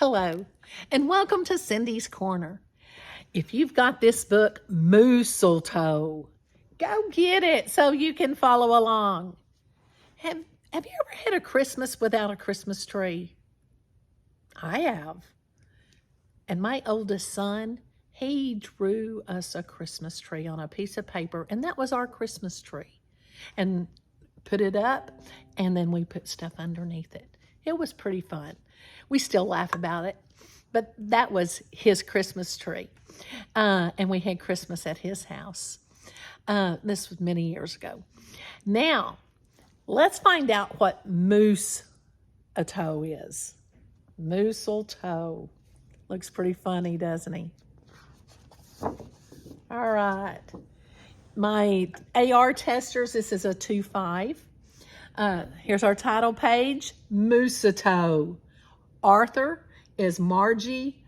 Hello, and welcome to Cindy's Corner. If you've got this book, Mooseltoe, go get it so you can follow along. Have you ever had a Christmas without a Christmas tree? I have. And my oldest son, he drew us a Christmas tree on a piece of paper, and that was our Christmas tree. And put it up, and then we put stuff underneath it. It was pretty fun. We still laugh about it, but that was his Christmas tree. And we had Christmas at his house. This was many years ago. Now, let's find out what Mooseltoe is. Mooseltoe. Looks pretty funny, doesn't he? All right. My AR testers, this is a 2-5. Here's our title page, Mooseltoe. Author is Margie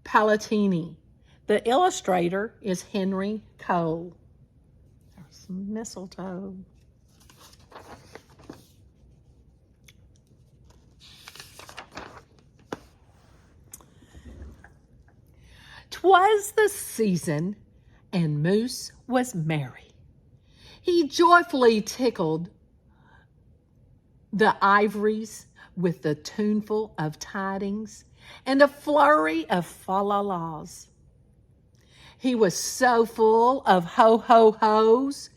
Palatine. The illustrator is Henry Cole. There's some mistletoe. "'Twas the season, and Moose was merry. He joyfully tickled the ivories with the tuneful of tidings and a flurry of fa-la-las. He was so full of ho-ho-hos,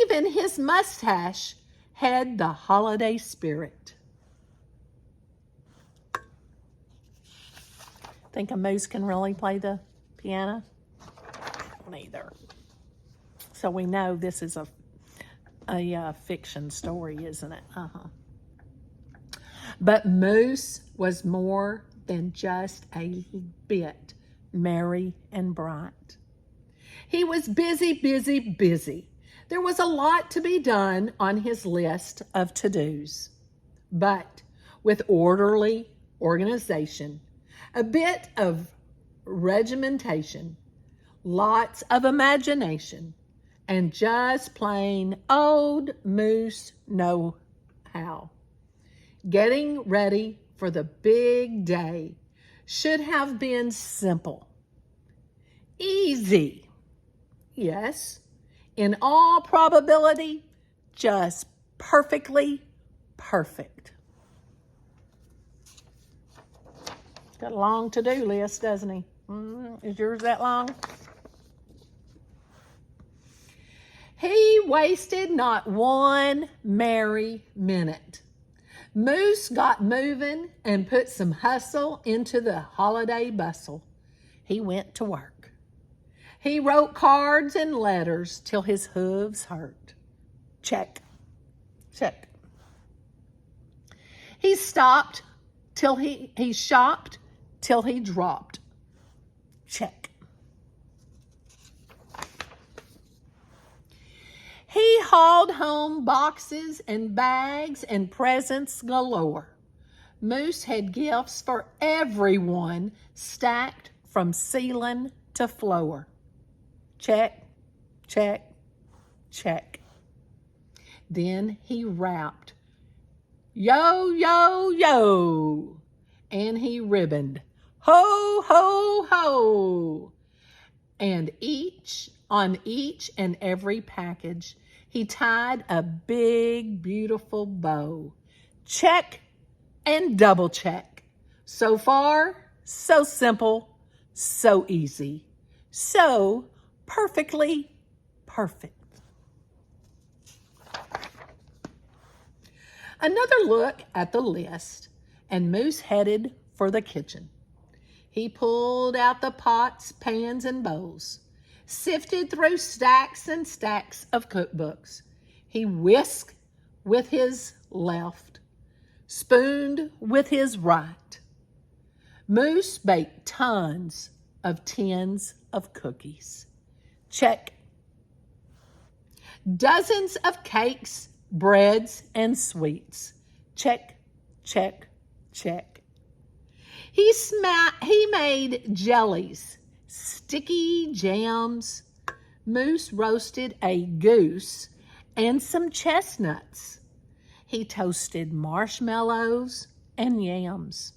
even his mustache had the holiday spirit." Think a moose can really play the piano? I don't either. So we know this is a fiction story, isn't it? But Moose was more than just a bit merry and bright. He was busy, busy, busy. There was a lot to be done on his list of to-dos. But with orderly organization, a bit of regimentation, lots of imagination, and just plain old Moose know-how, getting ready for the big day should have been simple. Easy. Yes, in all probability, just perfectly perfect. Got a long to-do list, doesn't he? Is yours that long? He wasted not one merry minute. Moose got moving and put some hustle into the holiday bustle. He went to work. He wrote cards and letters till his hooves hurt. Check, check. He stopped till he shopped till he dropped. Check. He hauled home boxes and bags and presents galore. Moose had gifts for everyone stacked from ceiling to floor. Check, check, check. Then he rapped, "Yo, yo, yo," and he ribboned, "Ho, ho, ho." And on each and every package, he tied a big, beautiful bow. Check and double check. So far, so simple, so easy, so perfectly perfect. Another look at the list, and Moose headed for the kitchen. He pulled out the pots, pans, and bowls, sifted through stacks and stacks of cookbooks. He whisked with his left, spooned with his right. Moose baked tons of tins of cookies. Check. Dozens of cakes, breads, and sweets. Check, check, check. He made jellies, sticky jams. Moose roasted a goose and some chestnuts. He toasted marshmallows and yams.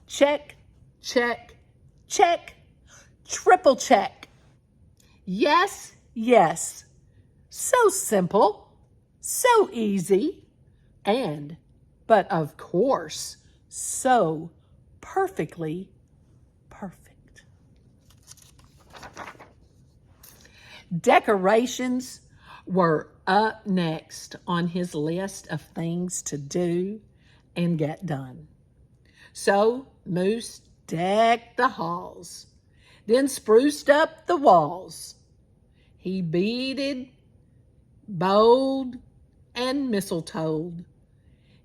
Check, check, check, triple check. Yes, yes. So simple, so easy, but of course, so perfectly perfect. Decorations were up next on his list of things to do and get done. So Moose decked the halls, then spruced up the walls. He beaded, bowed, and mistletoed.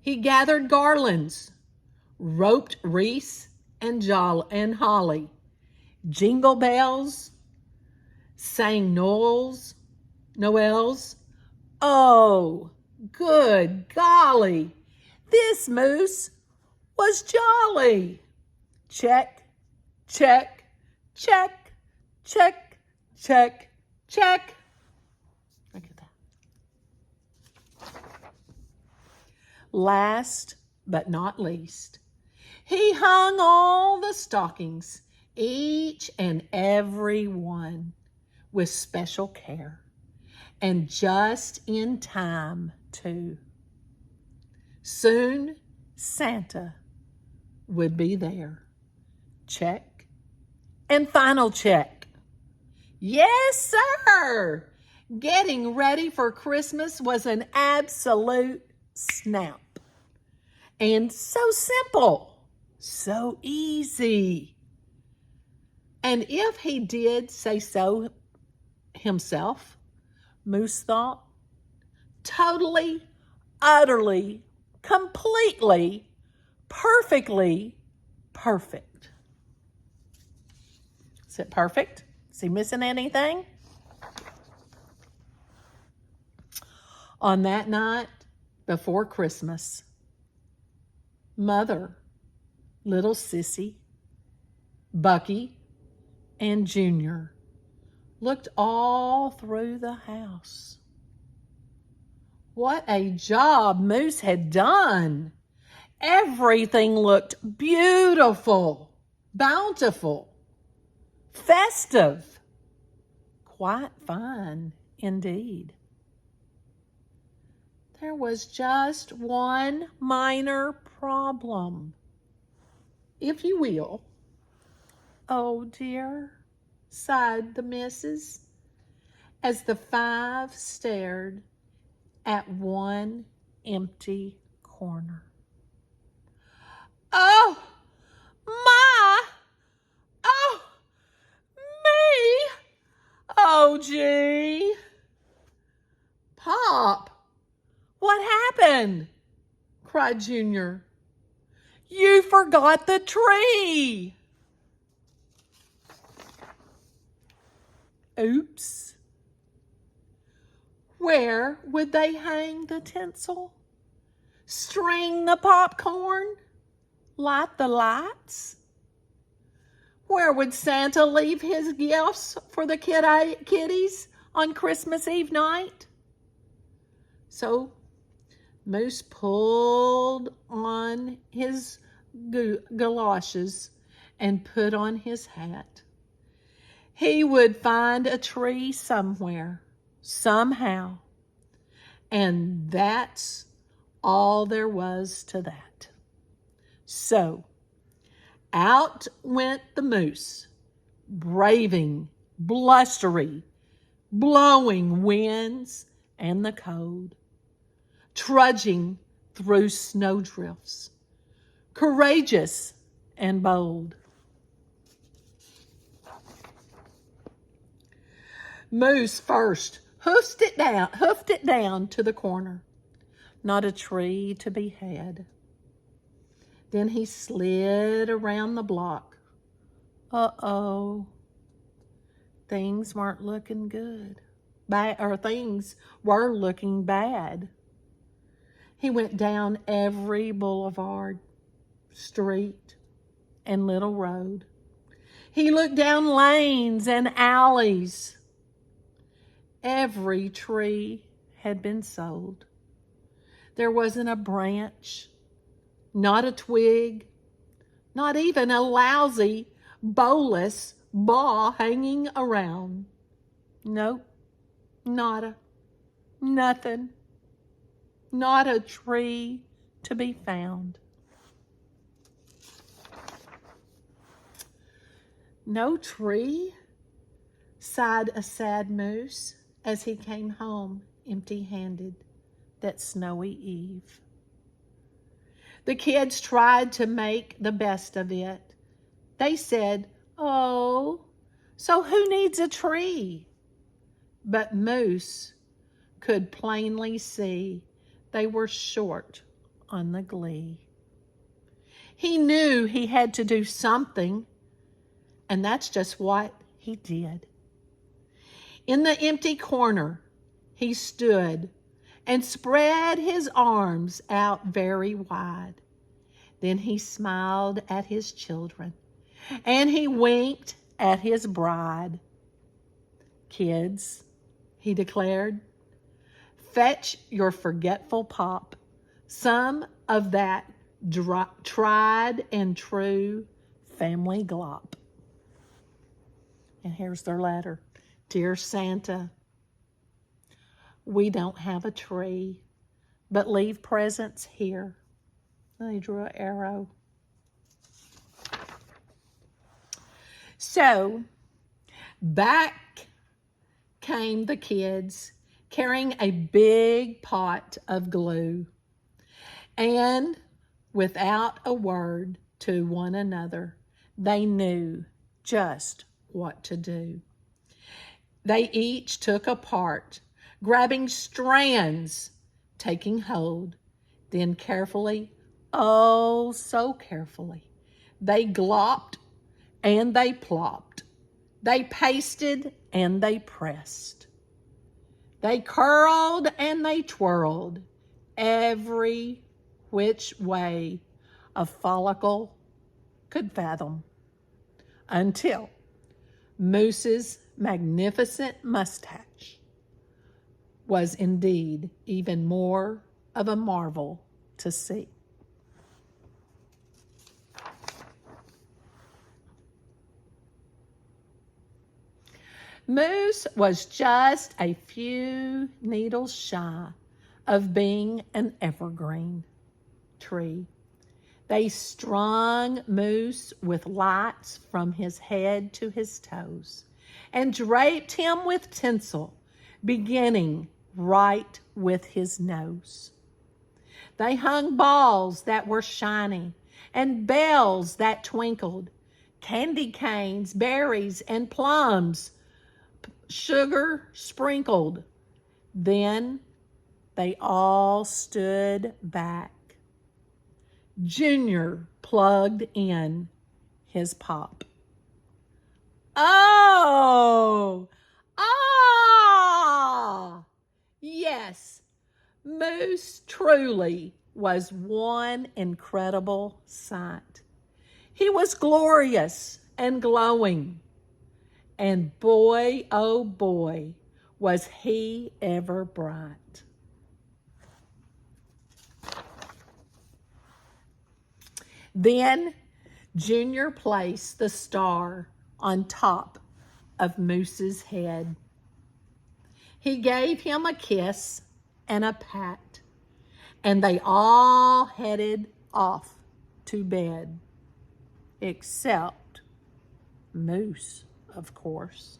He gathered garlands, roped wreaths and holly, jingle bells, sang noels. Oh, good golly, this moose was jolly. Check, check, check, check, check, check. Look at that. Last but not least, he hung all the stockings, each and every one, with special care, and just in time, too. Soon, Santa would be there. Check and final check. Yes, sir! Getting ready for Christmas was an absolute snap. And so simple, so easy. And if he did say so himself, Moose thought, totally, utterly, completely, perfectly perfect. Is it perfect? Is he missing anything? On that night before Christmas, Mother, little Sissy, Bucky, and Junior looked all through the house. What a job Moose had done! Everything looked beautiful, bountiful, festive, quite fine indeed. There was just one minor problem, if you will. Oh dear, sighed the missus, as the five stared at one empty corner. Oh, my! Oh, me! Oh, gee! Pop, what happened? Cried Junior. You forgot the tree! Oops. Where would they hang the tinsel? String the popcorn? Light the lights? Where would Santa leave his gifts for the kiddies on Christmas Eve night? So Moose pulled on his galoshes and put on his hat. He would find a tree somewhere, somehow, and that's all there was to that. So out went the moose, braving blustery, blowing winds and the cold, trudging through snowdrifts, courageous and bold. Moose first hoofed it down to the corner. Not a tree to be had. Then he slid around the block. Uh-oh. Things weren't looking good. Things were looking bad. He went down every boulevard, street, and little road. He looked down lanes and alleys. Every tree had been sold. There wasn't a branch, not a twig, Not even a lousy, bolus ball hanging around. Nope, nada, nothing. Not a tree to be found. No tree, sighed a sad moose as he came home empty-handed that snowy eve. The kids tried to make the best of it. They said, "Oh, so who needs a tree?" But Moose could plainly see they were short on the glee. He knew he had to do something, and that's just what he did. In the empty corner, he stood and spread his arms out very wide. Then he smiled at his children, and he winked at his bride. "Kids," he declared, "fetch your forgetful pop some of that tried and true family glop." And here's their letter. "Dear Santa, we don't have a tree, but leave presents here." And they drew an arrow. So back came the kids carrying a big pot of glue. And without a word to one another, they knew just what to do. They each took a part, grabbing strands, taking hold, then carefully, oh so carefully, they glopped and they plopped, they pasted and they pressed, they curled and they twirled, every which way a follicle could fathom, until Moose's magnificent mustache was indeed even more of a marvel to see. Moose was just a few needles shy of being an evergreen tree. They strung Moose with lights from his head to his toes and draped him with tinsel, beginning right with his nose. They hung balls that were shiny and bells that twinkled, candy canes, berries, and plums, sugar sprinkled. Then they all stood back. Junior plugged in his pop. Oh! Ah! Yes, Moose truly was one incredible sight. He was glorious and glowing. And boy, oh boy, was he ever bright. Then Junior placed the star on top of Moose's head. He gave him a kiss and a pat, and they all headed off to bed, except Moose, of course.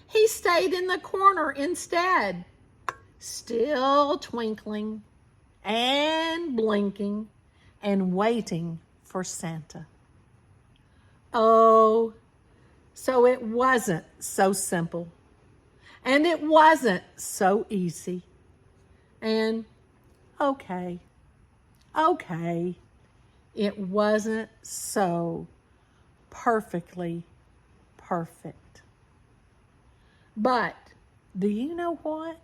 He stayed in the corner instead, still twinkling and blinking and waiting for Santa. Oh, so it wasn't so simple, and it wasn't so easy. And okay, it wasn't so perfectly perfect. But do you know what?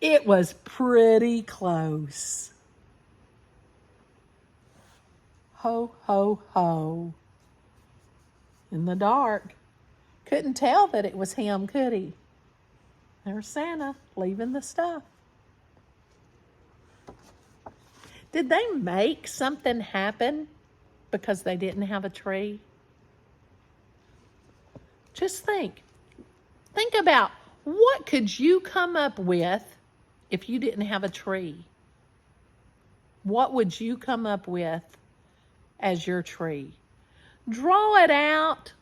It was pretty close. Ho, ho, ho. In the dark, couldn't tell that it was him, could he? There's Santa leaving the stuff. Did they make something happen because they didn't have a tree? Just think. Think about what could you come up with if you didn't have a tree? What would you come up with as your tree? Draw it out,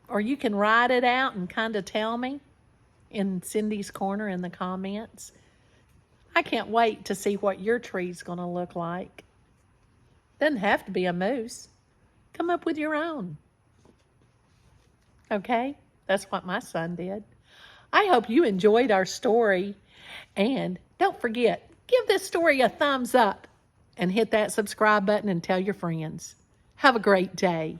or you can write it out and kind of tell me in Cindy's Corner in the comments. I can't wait to see what your tree's going to look like. Doesn't have to be a moose. Come up with your own. Okay? That's what my son did. I hope you enjoyed our story. And don't forget, give this story a thumbs up and hit that subscribe button and tell your friends. Have a great day.